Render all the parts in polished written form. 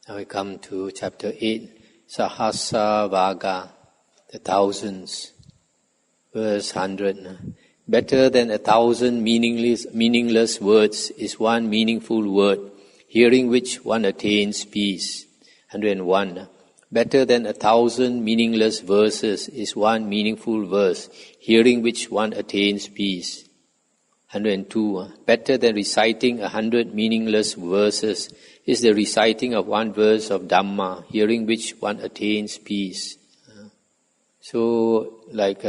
Now we come to chapter 8, Sahasa Vaga, the thousands, verse 100. Better than 1,000 meaningless words is one meaningful word, hearing which one attains peace. 101. Better than 1,000 meaningless verses is one meaningful verse, hearing which one attains peace. 102. Better than reciting 100 meaningless verses is the reciting of one verse of Dhamma, hearing which one attains peace. So, like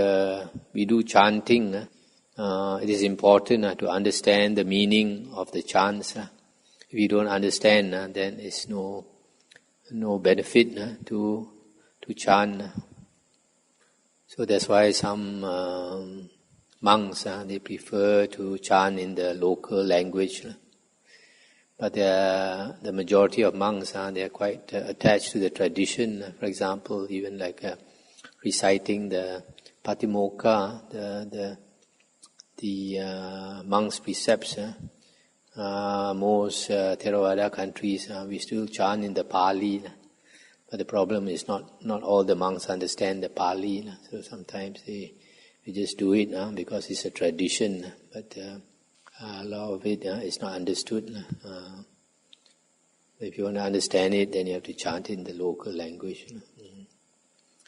we do chanting, it is important to understand the meaning of the chants. If you don't understand, then it's no benefit to chant. So that's why some monks, they prefer to chant in the local language. But the majority of monks, they are quite attached to the tradition. For example, even like reciting the Patimokkha, the monks' precepts. Most Theravada countries, we still chant in the Pali. But the problem is not all the monks understand the Pali. So sometimes we just do it because it's a tradition. But a lot of it is not understood. If you want to understand it, then you have to chant in the local language.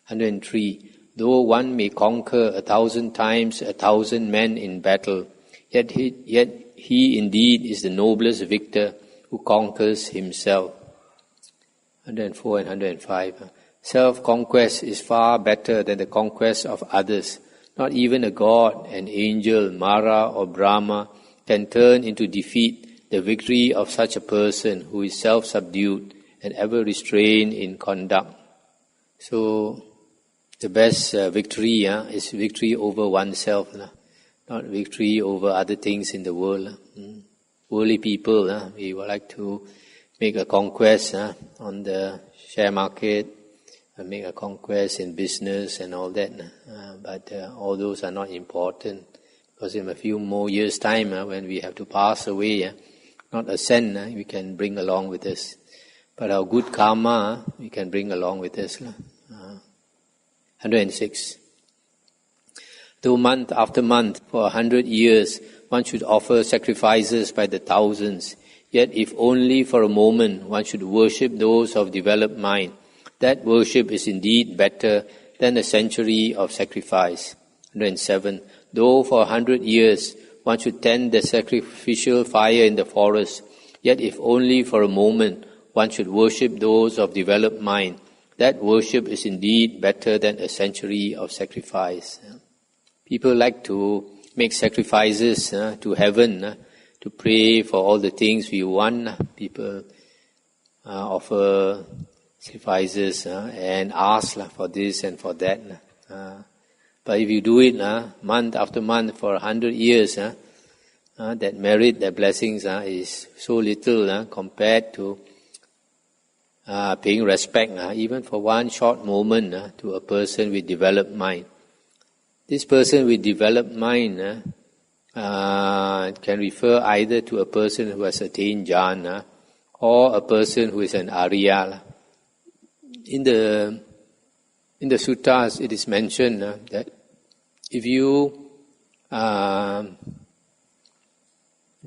103. Though one may conquer 1,000 times 1,000 men in battle, yet he indeed is the noblest victor who conquers himself. 104 and 105. Self-conquest is far better than the conquest of others. Not even a god, an angel, Mara or Brahma can turn into defeat the victory of such a person who is self-subdued and ever restrained in conduct. So, the best victory is victory over oneself, not victory over other things in the world. Worldly people, we would like to make a conquest on the share market, make a conquest in business and all that. But all those are not important, because in a few more years' time, when we have to pass away, not ascend, we can bring along with us. But our good karma, we can bring along with us. 106. Though month after month, for 100 years, one should offer sacrifices by the thousands, yet if only for a moment one should worship those of developed mind, that worship is indeed better than a century of sacrifice. 107. Though for 100 years one should tend the sacrificial fire in the forest, yet if only for a moment one should worship those of developed mind, that worship is indeed better than a century of sacrifice. People like to make sacrifices to heaven, to pray for all the things we want. People offer sacrifices and ask for this and for that. But if you do it month after month for 100 years, that merit, that blessings is so little compared to paying respect, even for one short moment, to a person with developed mind. This person with developed mind can refer either to a person who has attained jhana or a person who is an Arya. In the suttas, it is mentioned that if you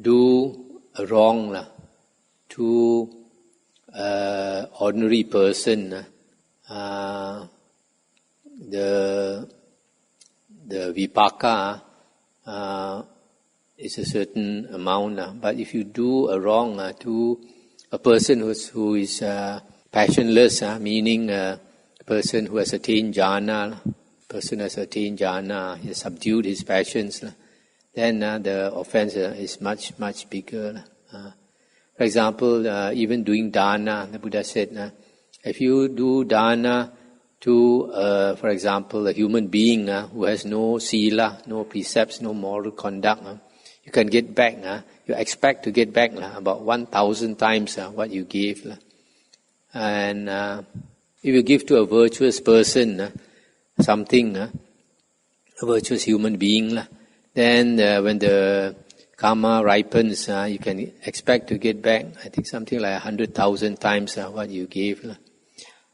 do a wrong to ordinary person, the vipaka is a certain amount. But if you do a wrong to a person who is passionless, meaning a person who has attained jhana, he has subdued his passions, then the offense is much, much bigger. For example, even doing dana, the Buddha said, if you do dana to, for example, a human being who has no sila, no precepts, no moral conduct, you can get back, you expect to get back about 1,000 times what you gave. And if you give to a virtuous person something, a virtuous human being, then when the karma ripens, you can expect to get back, I think something like 100,000 times what you gave.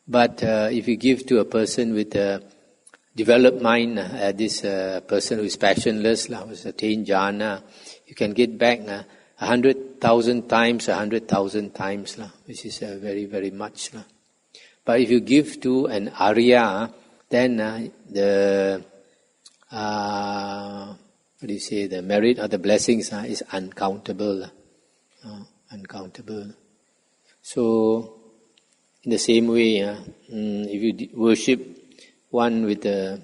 But if you give to a person with a developed mind, this person who is passionless, who has attained jhana, you can get back 100,000 times, 100,000 times, which is very, very much. But if you give to an Arya, then the the merit or the blessings is uncountable. Uncountable. So, in the same way, if you worship one with the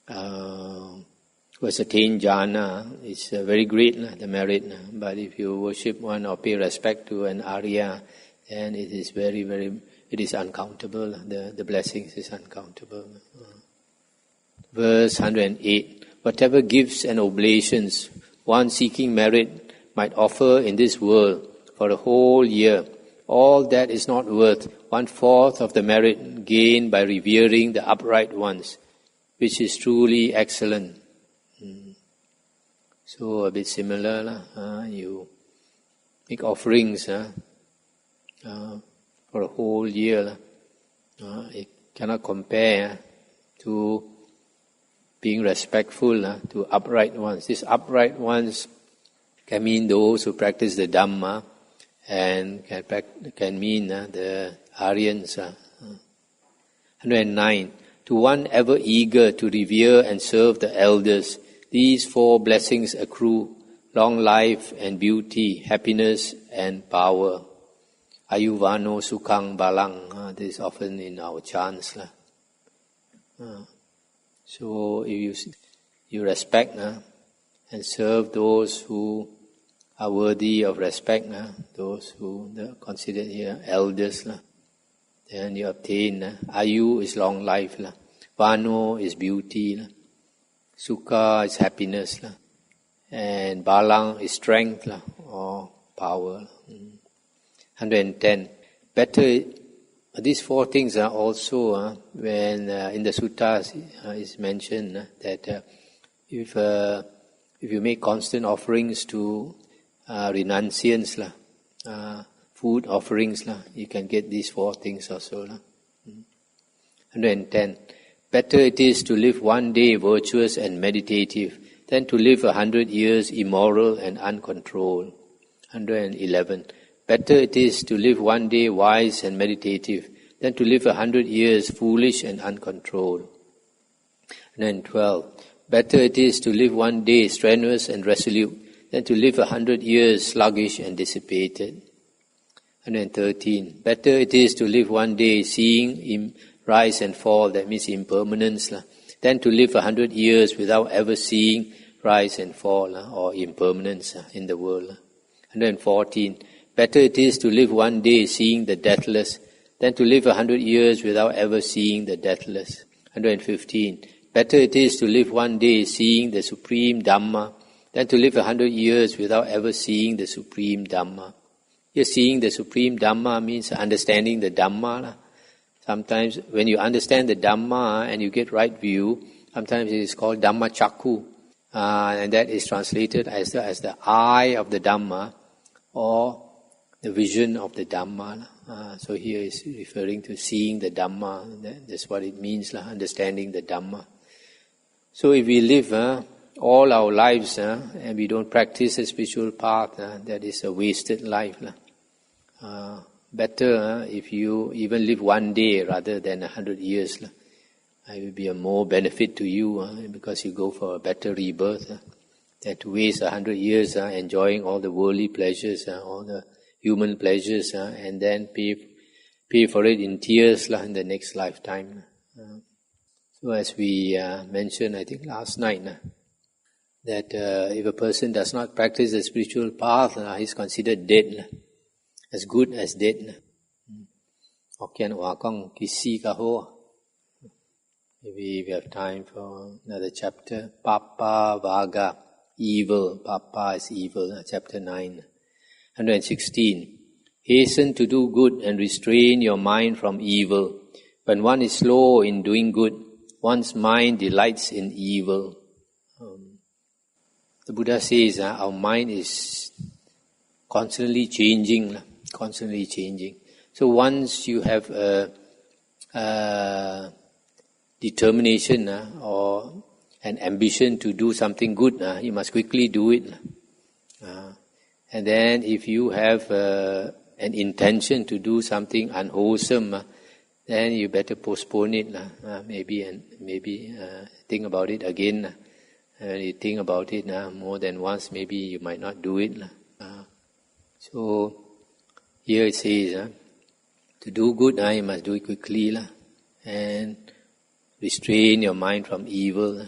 who has attained jhana, it's very great, the merit. But if you worship one or pay respect to an Arya, then it is very, very, it is uncountable. The blessings is uncountable. Verse 108. Whatever gifts and oblations one seeking merit might offer in this world for a whole year, all that is not worth 1/4 of the merit gained by revering the upright ones, which is truly excellent. So a bit similar, you make offerings for a whole year. It cannot compare to being respectful to upright ones. These upright ones can mean those who practice the Dhamma, and can mean the Aryans. 109. To one ever eager to revere and serve the elders, these 4 blessings accrue: long life and beauty, happiness and power. Ayuvano sukhang balang. This is often in our chants. So if you respect and serve those who are worthy of respect, those who are considered here elders, then you obtain. Ayu is long life, Vano is beauty, Sukha is happiness, and Balang is strength or power. 110. Better. These 4 things are also when in the suttas is mentioned that if you make constant offerings to renunciants, food offerings, you can get these 4 things also. 110. Better it is to live one day virtuous and meditative than to live 100 years immoral and uncontrolled. 111. Better it is to live one day wise and meditative than to live 100 years foolish and uncontrolled. 112. Better it is to live one day strenuous and resolute than to live 100 years sluggish and dissipated. 113. Better it is to live one day seeing rise and fall, that means impermanence, than to live 100 years without ever seeing rise and fall or impermanence in the world. 114. Better it is to live one day seeing the deathless than to live 100 years without ever seeing the deathless. 115. Better it is to live one day seeing the supreme Dhamma than to live 100 years without ever seeing the supreme Dhamma. Here, seeing the supreme Dhamma means understanding the Dhamma. Sometimes when you understand the Dhamma and you get right view, sometimes it is called Dhamma Chakku, and that is translated as the eye of the Dhamma or the vision of the Dhamma. So here is referring to seeing the Dhamma. That's what it means, understanding the Dhamma. So if we live all our lives and we don't practice the spiritual path, that is a wasted life. Better if you even live one day rather than 100 years. It will be a more benefit to you because you go for a better rebirth. That to waste 100 years enjoying all the worldly pleasures, all the human pleasures, and then pay for it in tears in the next lifetime. So as we mentioned, I think last night, that if a person does not practice the spiritual path, he is considered dead, as good as dead. Maybe we have time for another chapter. Papa Vaga, evil. Papa is evil, chapter 9. 116. Hasten to do good and restrain your mind from evil. When one is slow in doing good, one's mind delights in evil. The Buddha says our mind is constantly changing. Constantly changing. So once you have a determination or an ambition to do something good, you must quickly do it. And then if you have an intention to do something unwholesome, then you better postpone it. Maybe think about it again. When you think about it more than once, maybe you might not do it. So here it says, to do good, you must do it quickly and restrain your mind from evil.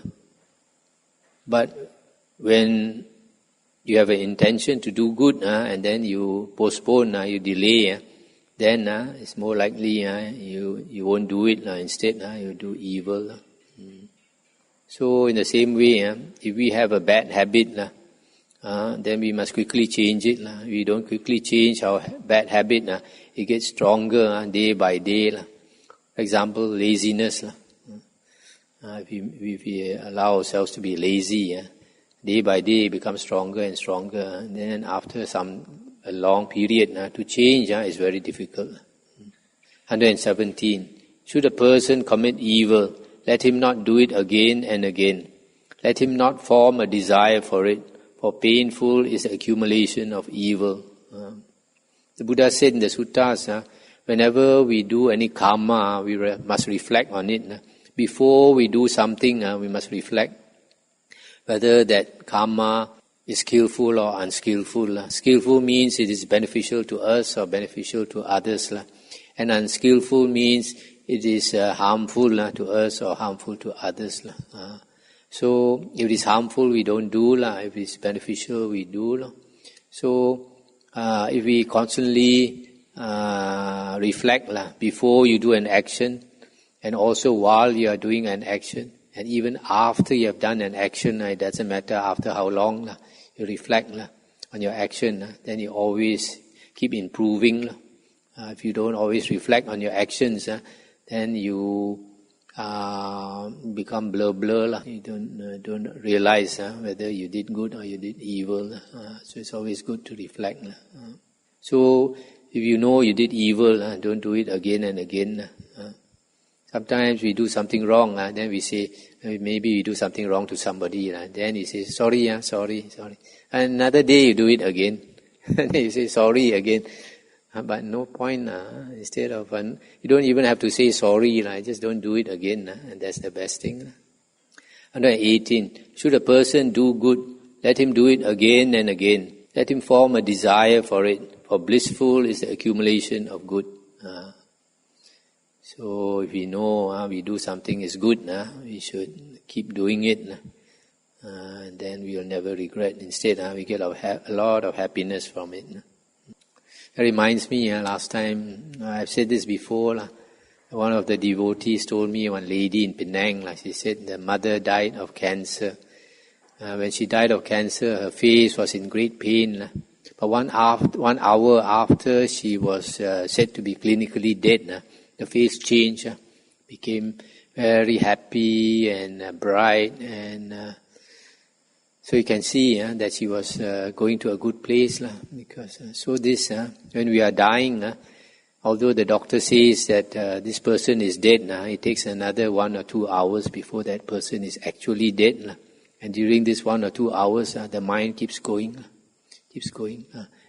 But when you have an intention to do good and then you postpone, you delay, then it's more likely you won't do it. Instead, you do evil. So in the same way, if we have a bad habit, then we must quickly change it. If we don't quickly change our bad habit, it gets stronger day by day. For example, laziness. If we allow ourselves to be lazy, day by day it becomes stronger and stronger. And then after a long period, to change is very difficult. 117. Should a person commit evil, let him not do it again and again. Let him not form a desire for it, for painful is the accumulation of evil. The Buddha said in the suttas, whenever we do any karma, we must reflect on it. Before we do something, we must reflect whether that karma is skillful or unskillful. Skillful means it is beneficial to us or beneficial to others. And unskillful means it is harmful to us or harmful to others. So if it is harmful, we don't do. If it is beneficial, we do. So if we constantly reflect before you do an action, and also while you are doing an action, and even after you have done an action, it doesn't matter after how long, you reflect on your action, then you always keep improving. If you don't always reflect on your actions, then you become blur. You don't realize whether you did good or you did evil. So it's always good to reflect. So if you know you did evil, don't do it again and again. Sometimes we do something wrong, then we say, maybe we do something wrong to somebody. Then you say, sorry. And another day you do it again. Then you say, sorry again. But no point. Instead of, you don't even have to say sorry. Just don't do it again. And that's the best thing. 118. Should a person do good, let him do it again and again. Let him form a desire for it. For blissful is the accumulation of good. So if we know we do something is good, we should keep doing it. And then we will never regret. Instead, we get a lot of happiness from it. It reminds me, last time, I've said this before, one of the devotees told me, one lady in Penang, she said the mother died of cancer. When she died of cancer, her face was in great pain. But 1 hour after she was said to be clinically dead, the face changed, became very happy and bright, and so you can see that she was going to a good place. Because when we are dying, although the doctor says that this person is dead, it takes another 1 or 2 hours before that person is actually dead. And during this 1 or 2 hours, the mind keeps going.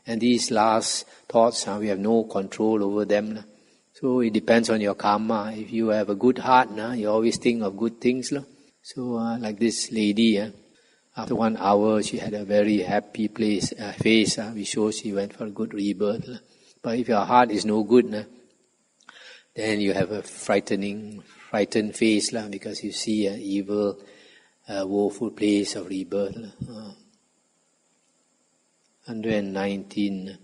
And these last thoughts, we have no control over them. So it depends on your karma. If you have a good heart, you always think of good things. So like this lady, after 1 hour, she had a very happy face, which shows she went for a good rebirth. But if your heart is no good, then you have a frightened face, because you see an evil, woeful place of rebirth. 119.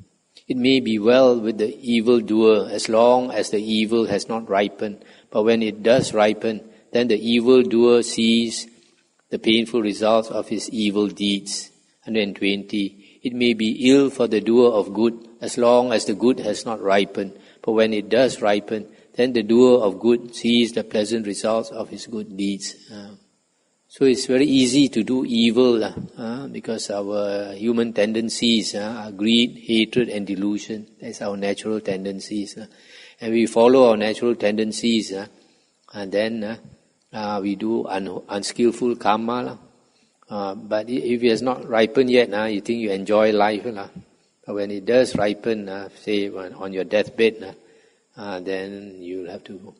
It may be well with the evildoer as long as the evil has not ripened. But when it does ripen, then the evildoer sees the painful results of his evil deeds. 120. It may be ill for the doer of good as long as the good has not ripened. But when it does ripen, then the doer of good sees the pleasant results of his good deeds. So it's very easy to do evil because our human tendencies are greed, hatred and delusion. That's our natural tendencies. And we follow our natural tendencies and then we do unskillful karma. But if it has not ripened yet, you think you enjoy life. But when it does ripen, say on your deathbed, then you'll have to,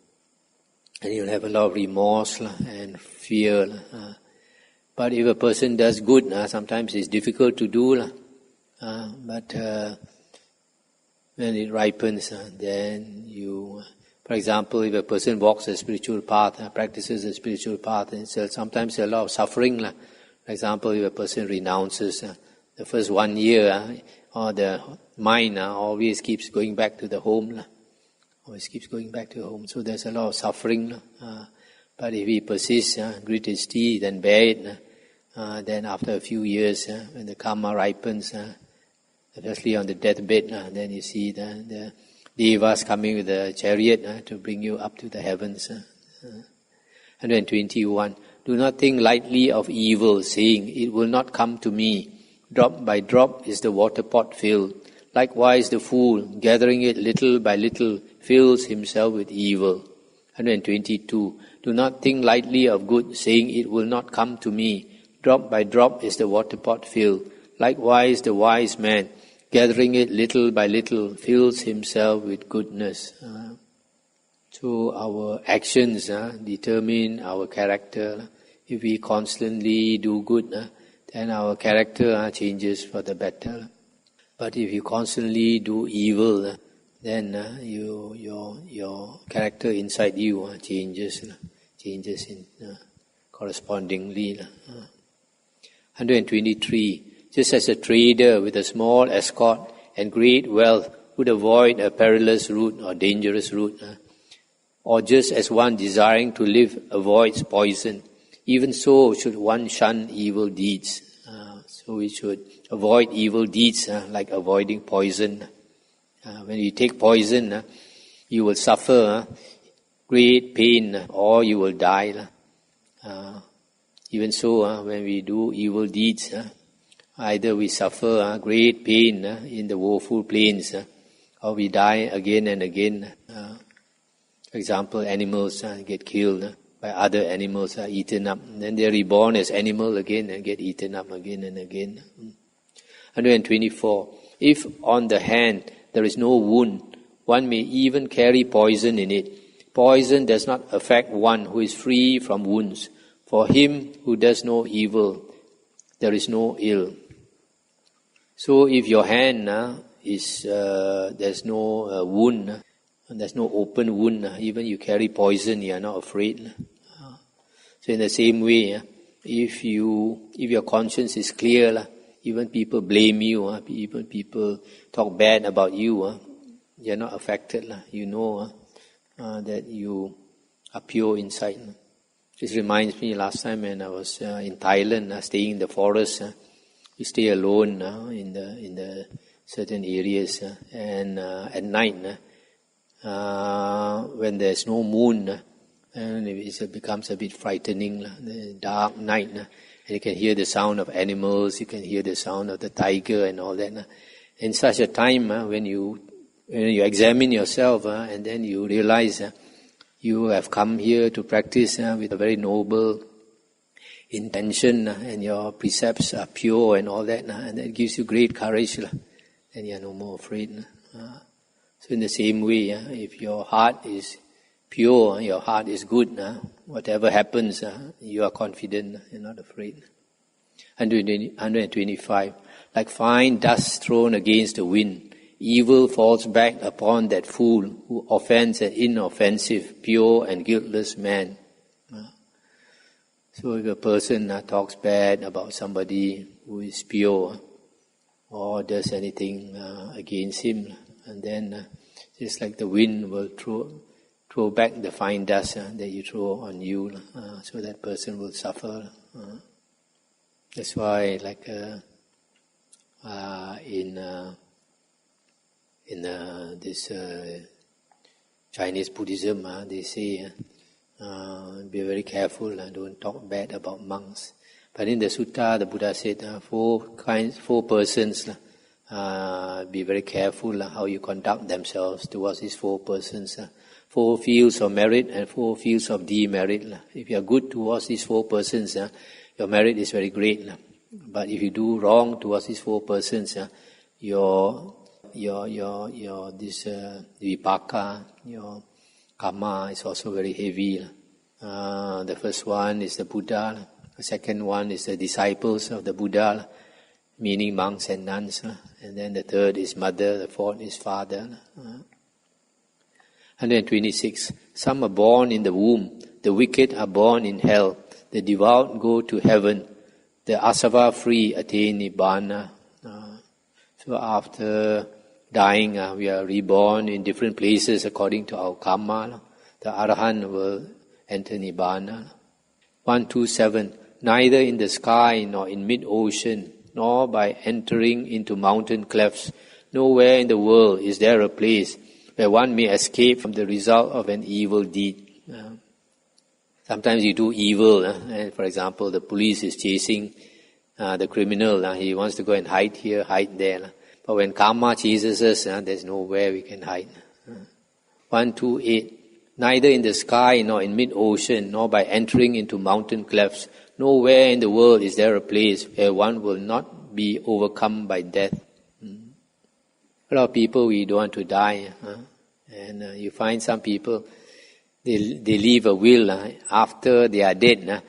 and you'll have a lot of remorse and fear. But if a person does good, sometimes it's difficult to do. But when it ripens, then you, for example, if a person walks a spiritual path, practices a spiritual path, sometimes there's a lot of suffering. For example, if a person renounces the first 1 year, or the mind always keeps going back to the home. Always keeps going back to home. So there's a lot of suffering. But if he persists, grit his teeth and bear it, then after a few years, when the karma ripens, especially on the deathbed, then you see the devas coming with a chariot to bring you up to the heavens. 121. Do not think lightly of evil, saying, it will not come to me. Drop by drop is the water pot filled. Likewise the fool, gathering it little by little, fills himself with evil. 122. Do not think lightly of good, saying, it will not come to me. Drop by drop is the water pot filled. Likewise the wise man, gathering it little by little, fills himself with goodness. So our actions determine our character. If we constantly do good, then our character changes for the better. But if you constantly do evil, then your character inside you changes in correspondingly. 123. Just as a trader with a small escort and great wealth would avoid a perilous route or dangerous route, or just as one desiring to live avoids poison, even so should one shun evil deeds. So we should avoid evil deeds like avoiding poison. When you take poison, you will suffer great pain or you will die. Even so, when we do evil deeds, either we suffer great pain in the woeful plains or we die again and again. For example, animals get killed by other animals, are eaten up. Then they are reborn as animal again and get eaten up again and again. 124. If on the hand there is no wound, one may even carry poison in it. Poison does not affect one who is free from wounds. For him who does no evil, there is no ill. So if your hand there's no wound, and there's no open wound, even you carry poison, you are not afraid. So in the same way, if your conscience is clear, even people blame you, even people talk bad about you, you are not affected. You know that you are pure inside. This reminds me last time when I was in Thailand, staying in the forest. We stay alone in the certain areas, and at night, when there's no moon, and it becomes a bit frightening, the dark night, and you can hear the sound of animals, you can hear the sound of the tiger and all that. In such a time, when you examine yourself, and then you realize you have come here to practice with a very noble intention, and your precepts are pure and all that, and that gives you great courage, and you are no more afraid. So in the same way, if your heart is pure, your heart is good, whatever happens, you are confident, you're not afraid. 125. Like fine dust thrown against the wind, evil falls back upon that fool who offends an inoffensive, pure and guiltless man. So if a person talks bad about somebody who is pure or does anything against him, and then just like the wind will throw back the fine dust that you throw on you, so that person will suffer. That's why, like in this Chinese Buddhism, they say Be very careful, don't talk bad about monks. But in the sutta, the Buddha said 4 persons. Be very careful how you conduct themselves towards these 4 persons. 4 fields of merit and 4 fields of demerit. If you are good towards these 4 persons, your merit is very great. But if you do wrong towards these 4 persons, your this vipaka, your karma is also very heavy. The first one is the Buddha. The second one is the disciples of the Buddha, meaning monks and nuns. And then the third is mother, the fourth is father. 126. Some are born in the womb. The wicked are born in hell. The devout go to heaven. The asava-free attain nibbana. So after dying, we are reborn in different places according to our karma. The arahant will enter nibbana. 127. Neither in the sky nor in mid-ocean, nor by entering into mountain clefts, nowhere in the world is there a place where one may escape from the result of an evil deed. Sometimes you do evil, and for example, the police is chasing the criminal. He wants to go and hide here, hide there. But when karma chases us, there's nowhere we can hide. 128. Neither in the sky nor in mid-ocean, nor by entering into mountain clefts, nowhere in the world is there a place where one will not be overcome by death. A lot of people, we don't want to die. And you find some people, they leave a will after they are dead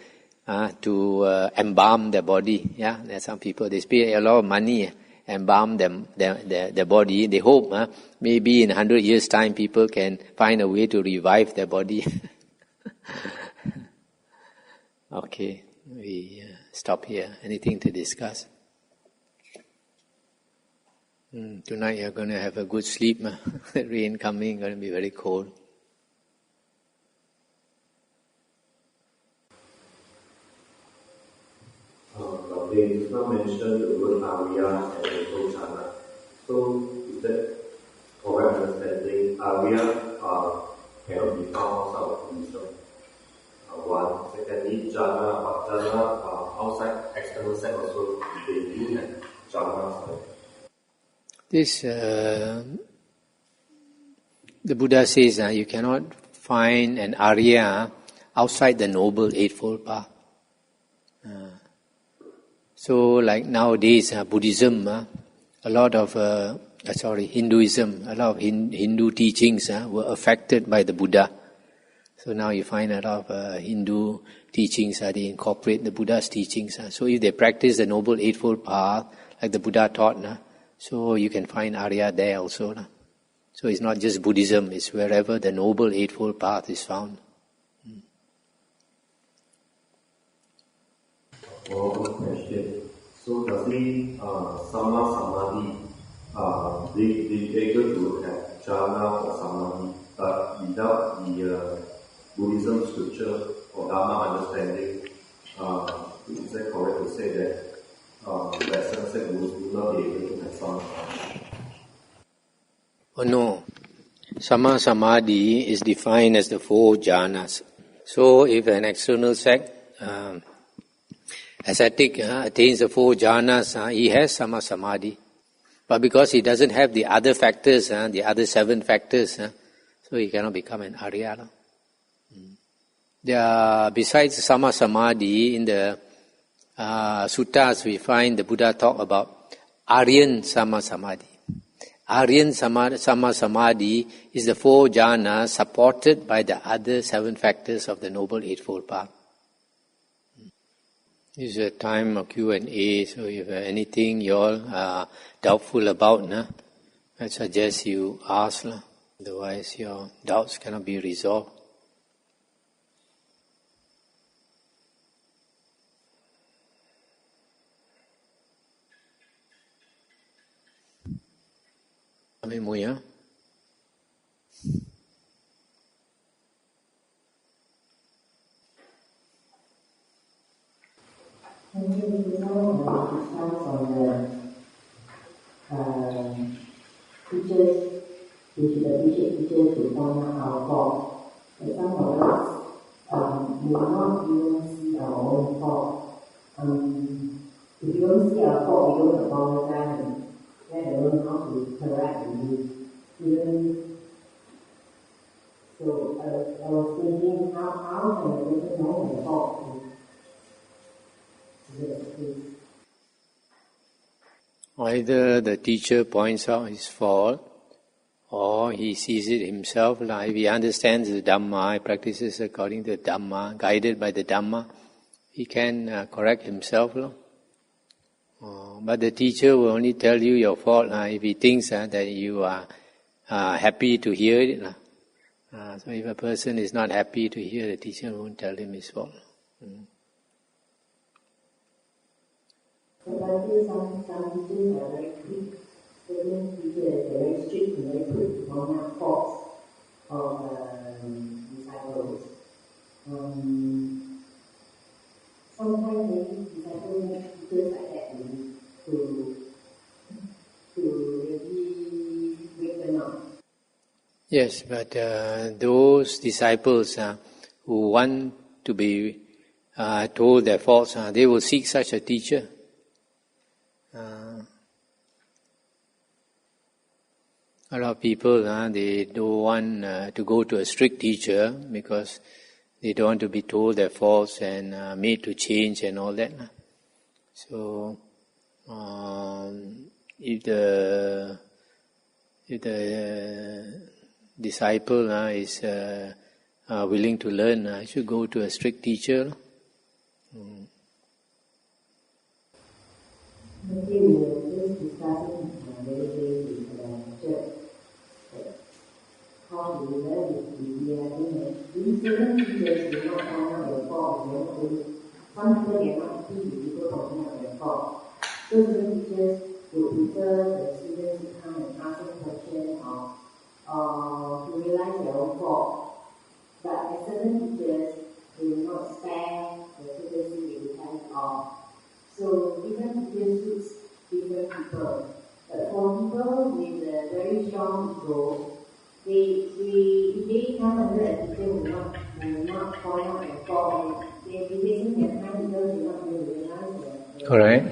to embalm their body. Yeah, there are some people, they pay a lot of money, embalm their body. They hope maybe in 100 years' time people can find a way to revive their body. Okay, we stop here. Anything to discuss? Tonight you're going to have a good sleep. Rain coming, going to be very cold. They just now mentioned the word Arya and also Jhana. So, is that correct understanding? Arya cannot be found outside of Buddhism. One. Secondly, Jhana, but Jhana outside external set also, they do have Jhana. This, the Buddha says you cannot find an Arya outside the Noble Eightfold Path. So like nowadays, Buddhism, a lot of, Hinduism, a lot of Hindu teachings were affected by the Buddha. So now you find a lot of Hindu teachings, they incorporate the Buddha's teachings. So if they practice the Noble Eightfold Path, like the Buddha taught, so you can find Arya there also. So it's not just Buddhism, it's wherever the Noble Eightfold Path is found. One question. So does the Sama Samadhi, they able to have jhana or samadhi, but without the Buddhism scripture or Dhamma understanding, is that correct to say that Western sect will not be able to have Sama Samadhi? Oh no. Sama Samadhi is defined as the 4 jhanas. So if an external sect, ascetic attains the 4 jhanas, he has Sama Samadhi. But because he doesn't have the other factors, the other 7 factors, so he cannot become an Arya. Besides Sama Samadhi, in the suttas we find the Buddha talk about Aryan Sama Samadhi. Aryan Sama Samadhi is the 4 jhanas supported by the other 7 factors of the Noble Eightfold Path. This is a time of Q&A, so if anything you all are doubtful about, I suggest you ask. Otherwise your doubts cannot be resolved. Ambil muya. Teachers, we should appreciate teachers who point out our faults. But some of us may not even see our own fault. If you don't see our fault, we don't apologize and let alone how to correct and so I was thinking, how can a person know their fault? Either the teacher points out his fault, or he sees it himself. Like if he understands the Dhamma, he practices according to the Dhamma, guided by the Dhamma, he can correct himself. But the teacher will only tell you your fault if he thinks that you are happy to hear it. So if a person is not happy to hear, the teacher won't tell him his fault. But I feel some teachers are very quick. Certain teachers are very strict and very quick to point out faults of disciples. Sometimes maybe disciples make teachers like that to really wake them up. Yes, but those disciples who want to be told their faults, they will seek such a teacher. A lot of people, they don't want to go to a strict teacher because they don't want to be told their faults and made to change and all that. So, if the disciple is willing to learn, should go to a strict teacher. Maybe we were just discussing lately in the church how to learn with the idea. These certain teachers will not find out their fault. Some people they are not happy with people pointing out their fault. So certain teachers would prefer the students to come and ask them questions or to realize their own fault. But as certain teachers, they will not spare the students who they will tell it off. So different teachers suits different people. But for people with a very strong ego, if they come under a teacher will not point out their fault. They will be wasting their time because they not really realize their Correct.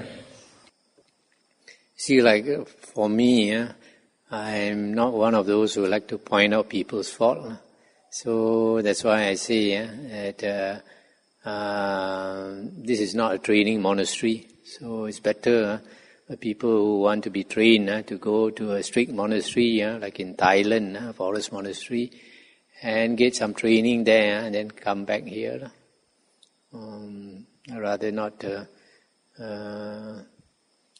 See, like for me, I'm not one of those who like to point out people's fault. So that's why I say that this is not a training monastery. So it's better for people who want to be trained to go to a strict monastery, like in Thailand, forest monastery, and get some training there and then come back here. I'd rather not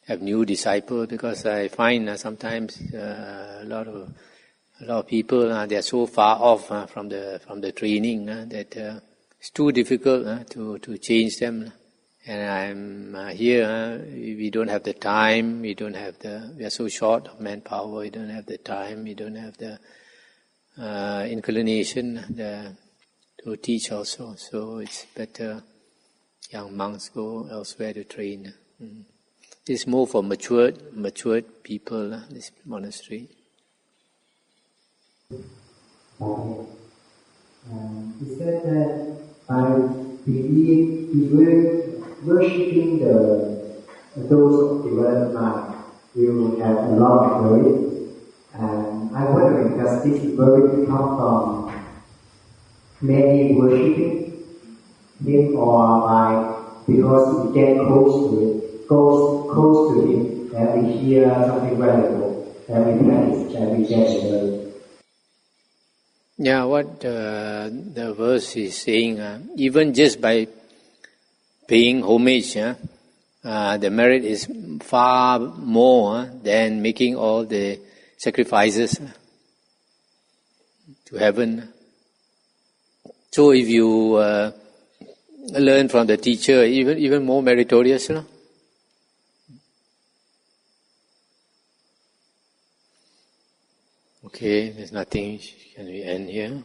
have new disciples, because I find sometimes a lot of people they are so far off from the training that it's too difficult to change them. And I'm here. We don't have the time. We are so short of manpower. We don't have the time. We don't have the inclination to teach also. So it's better young monks go elsewhere to train. It's more for matured people, this monastery. He said that I believe worshipping those developed mind will have a lot of merit. And I'm wondering, does this merit come from many worshipping him, or because we get close to him, that we hear something valuable, that we practice, that we get the merit? Yeah, what the verse is saying, even just by paying homage, the merit is far more than making all the sacrifices to heaven. So if you learn from the teacher, even more meritorious. Okay, there's nothing. Can we end here?